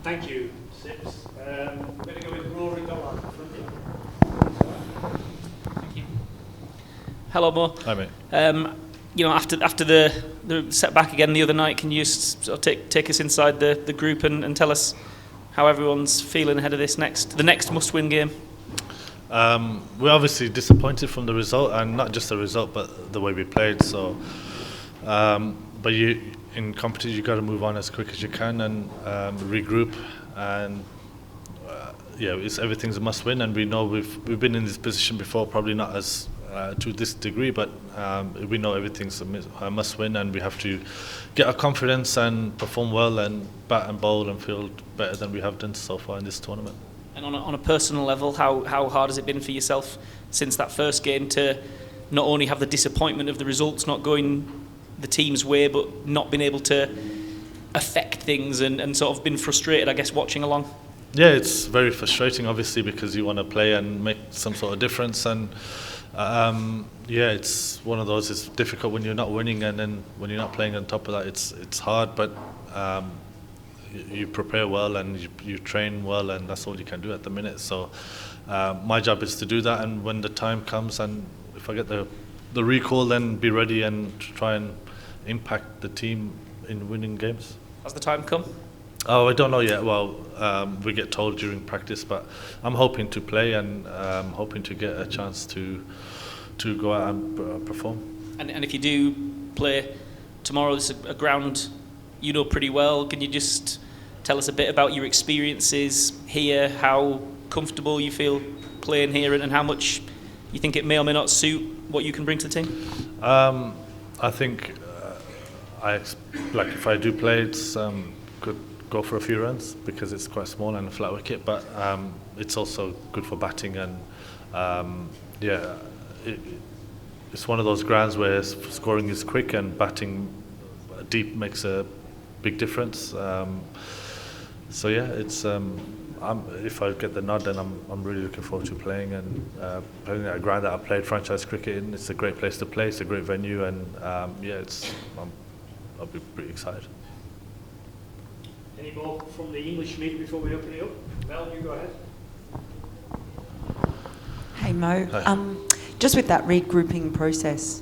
Thank you, Sips. We're going to go with Rory Dolan from here. Thank you. Hello, Mo. Hi, mate. After the setback again the other night, can you just sort of take us inside the group and tell us how everyone's feeling ahead of the next must-win game? We're obviously disappointed from the result, and not just the result, but the way we played. So, but in competition, you got to move on as quick as you can and regroup. And everything's a must-win, and we know we've been in this position before, probably not as to this degree, but we know everything's a must-win, and we have to get our confidence and perform well and bat and bowl and field better than we have done so far in this tournament. And on a personal level, how hard has it been for yourself since that first game to not only have the disappointment of the results not going the team's way, but not being able to affect things and sort of been frustrated, I guess, watching along? Yeah, it's very frustrating, obviously, because you want to play and make some sort of difference, and it's one of those. It's difficult when you're not winning, and then when you're not playing on top of that, it's hard. But you prepare well and you train well, and that's all you can do at the minute. So my job is to do that, and when the time comes, and if I get the recall, then be ready and try and impact the team in winning games. Has the time come? Oh, I don't know yet. Well, we get told during practice, but I'm hoping to play and hoping to get a chance to go out and perform. And if you do play tomorrow, it's a ground you know pretty well. Can you just tell us a bit about your experiences here, how comfortable you feel playing here, and how much you think it may or may not suit what you can bring to the team? I think if I do play, it's could go for a few runs because it's quite small and a flat wicket, but it's also good for batting, and it's one of those grounds where scoring is quick and batting deep makes a big difference. It's if I get the nod, then I'm really looking forward to playing and playing at a ground that I played franchise cricket in. It's a great place to play. It's a great venue, and I'll be pretty excited. Any more from the English media before we open it up? Mel, you go ahead. Hey Mo, Hi. Just with that regrouping process,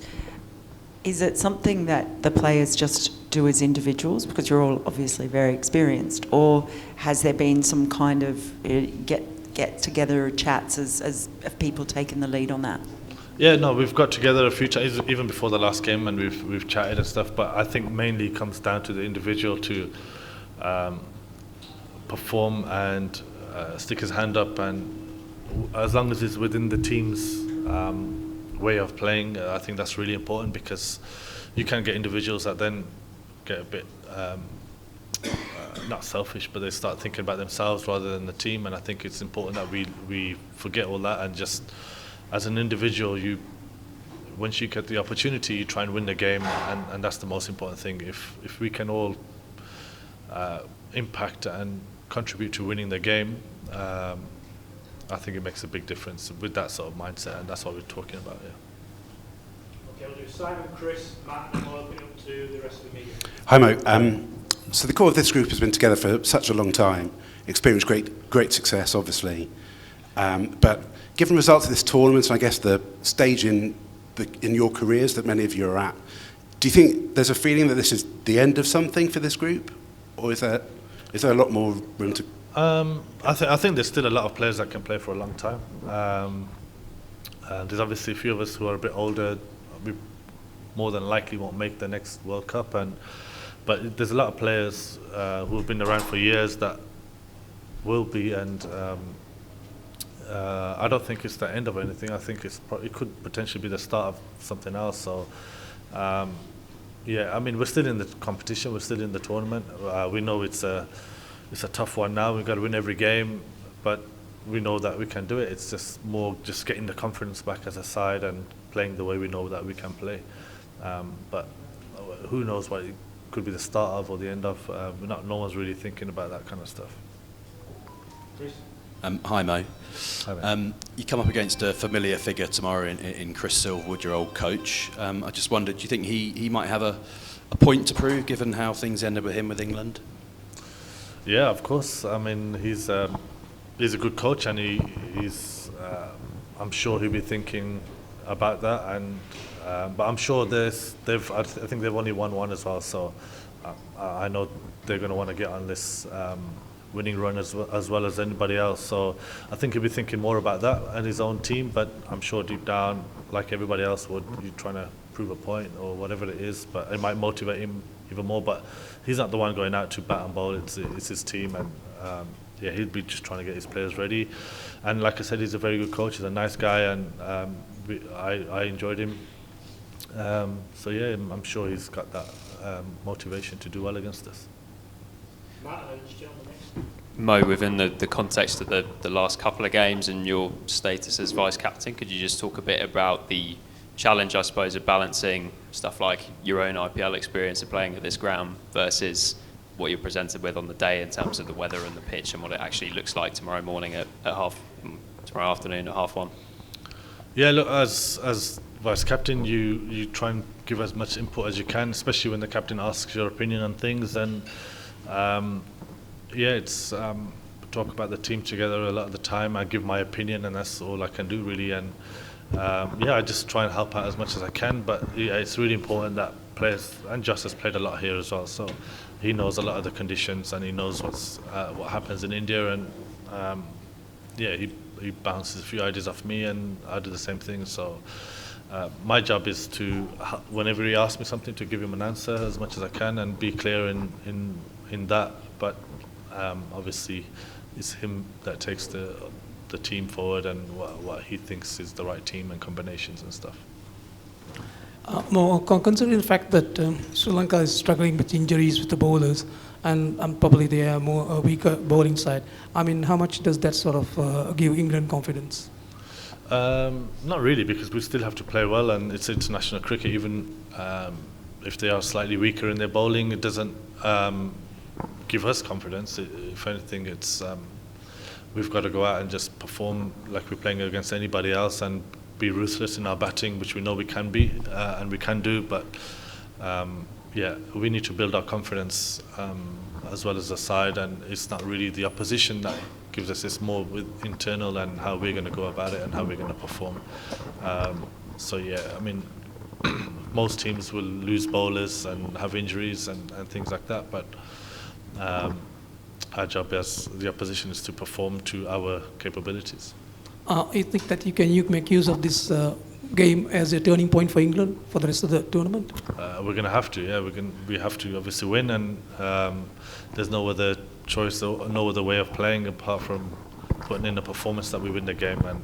is it something that the players just do as individuals, because you're all obviously very experienced, or has there been some kind of get together chats as people taking the lead on that? Yeah, no, we've got together a few times, even before the last game, and we've chatted and stuff. But I think mainly it comes down to the individual to perform and stick his hand up, and as long as it's within the team's way of playing, I think that's really important, because you can get individuals that then get a bit not selfish, but they start thinking about themselves rather than the team. And I think it's important that we forget all that, and just as an individual, once you get the opportunity, you try and win the game, and that's the most important thing. If we can all impact and contribute to winning the game, I think it makes a big difference with that sort of mindset, and that's what we're talking about here. Okay, we'll do Simon, Chris, Matt, and we'll open it up to the rest of the media. Hi Mo. So the core of this group has been together for such a long time, experienced great success, obviously. But given results of this tournament, and I guess the stage in your careers that many of you are at, do you think there's a feeling that this is the end of something for this group, or is there a lot more room to? I think there's still a lot of players that can play for a long time. There's obviously a few of us who are a bit older. We more than likely won't make the next World Cup, but there's a lot of players who have been around for years that will be, and I don't think it's the end of anything. I think it could potentially be the start of something else. So, we're still in the competition. We're still in the tournament. We know it's a tough one now. We've got to win every game, but we know that we can do it. It's just more getting the confidence back as a side and playing the way we know that we can play. But who knows what it could be the start of or the end of. No one's really thinking about that kind of stuff. Chris? Hi Mo. Hi, you come up against a familiar figure tomorrow in Chris Silverwood, your old coach. I just wondered, do you think he might have a point to prove, given how things ended with him with England? Yeah, of course. I mean, he's a good coach, and he's. I'm sure he'll be thinking about that, and but I'm sure I think they've only won one as well, so I know they're going to want to get on this winning run as well as anybody else. So I think he'll be thinking more about that and his own team. But I'm sure deep down, like everybody else would, you're trying to prove a point or whatever it is. But it might motivate him even more. But he's not the one going out to bat and bowl. It's his team, and yeah, he'll be just trying to get his players ready. And like I said, he's a very good coach. He's a nice guy, and I enjoyed him. So yeah, I'm sure he's got that motivation to do well against us. Matt, and then just on the next. Mo, within the context of the last couple of games and your status as vice-captain, could you just talk a bit about the challenge, I suppose, of balancing stuff like your own IPL experience of playing at this ground versus what you're presented with on the day in terms of the weather and the pitch and what it actually looks like tomorrow morning tomorrow afternoon at 1:30? Yeah, look, as vice captain, you try and give as much input as you can, especially when the captain asks your opinion on things. And yeah, it's talk about the team together a lot of the time. I give my opinion, and that's all I can do really. And yeah, I just try and help out as much as I can. But yeah, it's really important that players, and Josh has played a lot here as well, so he knows a lot of the conditions and he knows what happens in India. And yeah, he bounces a few ideas off me, and I do the same thing. So my job is to, whenever he asks me something, to give him an answer as much as I can and be clear in that. But obviously, it's him that takes the team forward and what he thinks is the right team and combinations and stuff. More considering the fact that Sri Lanka is struggling with injuries with the bowlers, and probably they are more weaker bowling side. I mean, how much does that sort of give England confidence? Not really, because we still have to play well, and it's international cricket. Even if they are slightly weaker in their bowling, it doesn't give us confidence. If anything, it's we've got to go out and just perform like we're playing against anybody else, and be ruthless in our batting, which we know we can be and we can do. But yeah, we need to build our confidence as well as the side, and it's not really the opposition that gives us. It's more with internal and how we're going to go about it and how we're going to perform. So yeah, I mean, most teams will lose bowlers and have injuries and things like that, but our job as the opposition is to perform to our capabilities. You think that you can make use of this game as a turning point for England for the rest of the tournament? We're going to have to, yeah. We have to obviously win, and there's no other choice, no other way of playing apart from putting in a performance that we win the game, and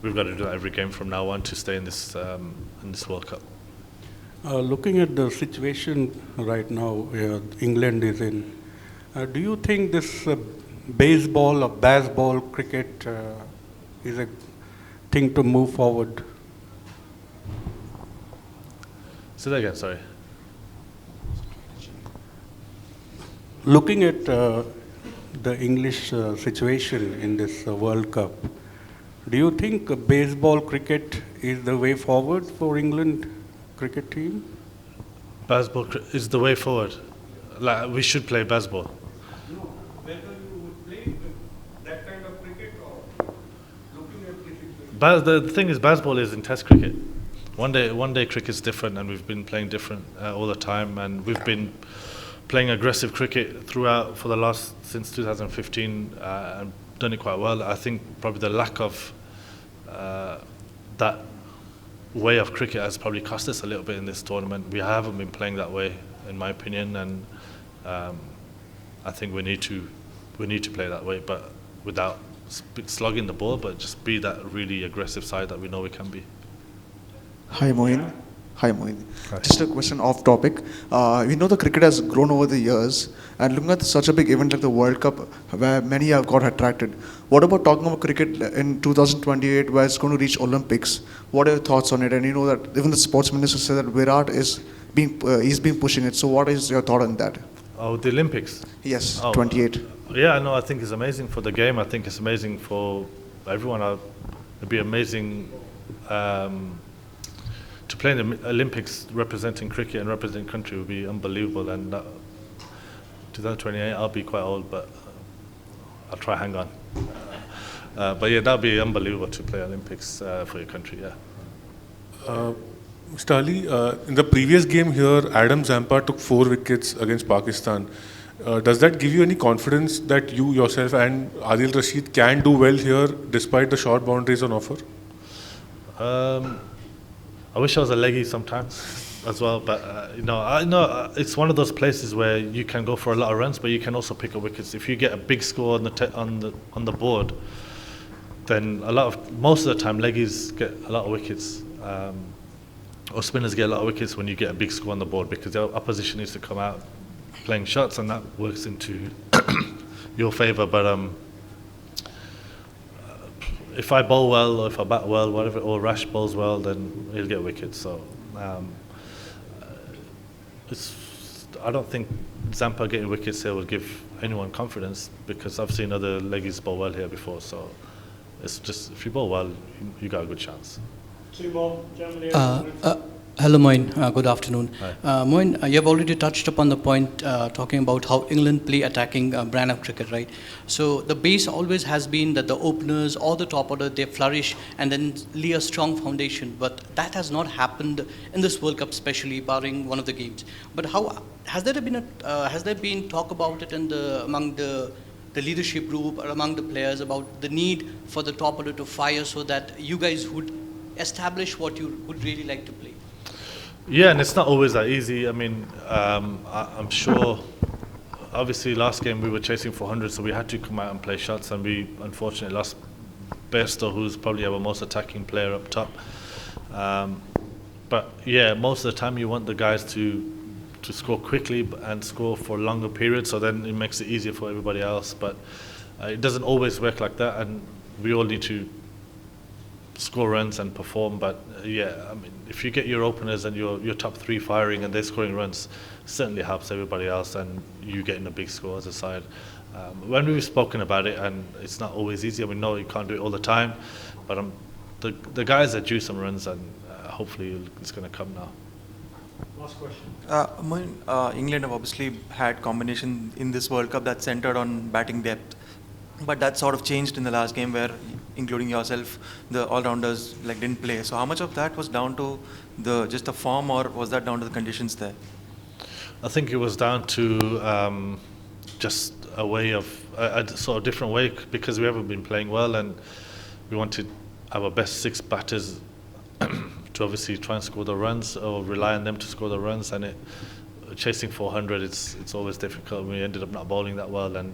we've got to do that every game from now on to stay in this World Cup. Looking at the situation right now England is in, do you think this baseball or baseball cricket is a thing to move forward? Say that again, sorry. Looking at the English situation in this World Cup, do you think baseball cricket is the way forward for England cricket team? Baseball is the way forward. Like, we should play baseball. No, whether you would play that kind of cricket or looking at the situation. The thing is, baseball is in Test cricket. One day cricket's different, and we've been playing different all the time, and we've been playing aggressive cricket throughout since 2015 and done it quite well. I think probably the lack of that way of cricket has probably cost us a little bit in this tournament. We haven't been playing that way, in my opinion, and I think we need to play that way, but without slugging the ball, but just be that really aggressive side that we know we can be. Hi, Moeen. Hi. Hi. Just a question off topic. We know the cricket has grown over the years, and looking at such a big event like the World Cup, where many have got attracted. What about talking about cricket in 2028, where it's going to reach Olympics? What are your thoughts on it? And you know that even the sports minister said that Virat is he's been pushing it. So what is your thought on that? Oh, the Olympics? Yes, Oh, 28. Yeah, no, I think it's amazing for the game. I think it's amazing for everyone. It'd be amazing to play in the Olympics representing cricket and representing country would be unbelievable, and 2028, I'll be quite old, but I'll try hang on. But yeah, that'll be unbelievable to play Olympics for your country, yeah. Mr. Ali, in the previous game here, Adam Zampa took 4 wickets against Pakistan. Does that give you any confidence that you yourself and Adil Rashid can do well here despite the short boundaries on offer? I wish I was a leggy sometimes as well, but I know it's one of those places where you can go for a lot of runs, but you can also pick up wickets. If you get a big score on the board, then most of the time leggies get a lot of wickets, or spinners get a lot of wickets when you get a big score on the board, because the opposition needs to come out playing shots, and that works into your favour. But if I bowl well, or if I bat well, whatever, or Rash bowls well, then he'll get wickets. So I don't think Zampa getting wickets here will give anyone confidence, because I've seen other leggies bowl well here before. So it's just, if you bowl well, you got a good chance. 2 more, Germany. Hello, Moeen. Good afternoon. Hi. Moeen, you have already touched upon the point talking about how England play attacking brand of cricket, right? So the base always has been that the openers or the top order, they flourish and then lay a strong foundation. But that has not happened in this World Cup, especially barring one of the games. But how has there been talk about it among the leadership group or among the players about the need for the top order to fire so that you guys would establish what you would really like to play? Yeah, and it's not always that easy. I mean, I'm sure, obviously last game we were chasing 400, so we had to come out and play shots, and we unfortunately lost Bairstow, who's probably our most attacking player up top. But yeah, most of the time you want the guys to score quickly and score for longer periods, so then it makes it easier for everybody else. But it doesn't always work like that, and we all need to score runs and perform. But yeah, I mean, if you get your openers and your top 3 firing and they're scoring runs, it certainly helps everybody else, and you getting a big score as a side. When we've spoken about it, and it's not always easy, we know you can't do it all the time, but the guys are due some runs, and hopefully it's going to come now. Last question. England have obviously had combination in this World Cup that's centered on batting depth, but that sort of changed in the last game where, including yourself, the all-rounders didn't play. So how much of that was down to just the form, or was that down to the conditions there? I think it was down to just a way of a sort of different way, because we haven't been playing well, and we wanted our best 6 batters to obviously try and score the runs, or rely on them to score the runs. And chasing 400, it's always difficult. We ended up not bowling that well, and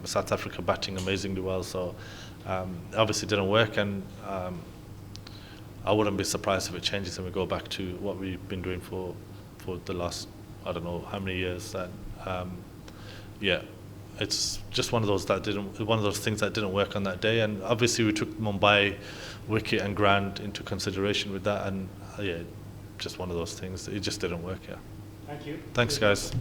South Africa batting amazingly well. So obviously it didn't work, and I wouldn't be surprised if it changes and we go back to what we've been doing for the last, I don't know how many years. And yeah, it's just one of those things that didn't work on that day. And obviously we took Mumbai wicket and ground into consideration with that, and yeah, just one of those things. It just didn't work. Yeah. Thank you. Thanks, guys.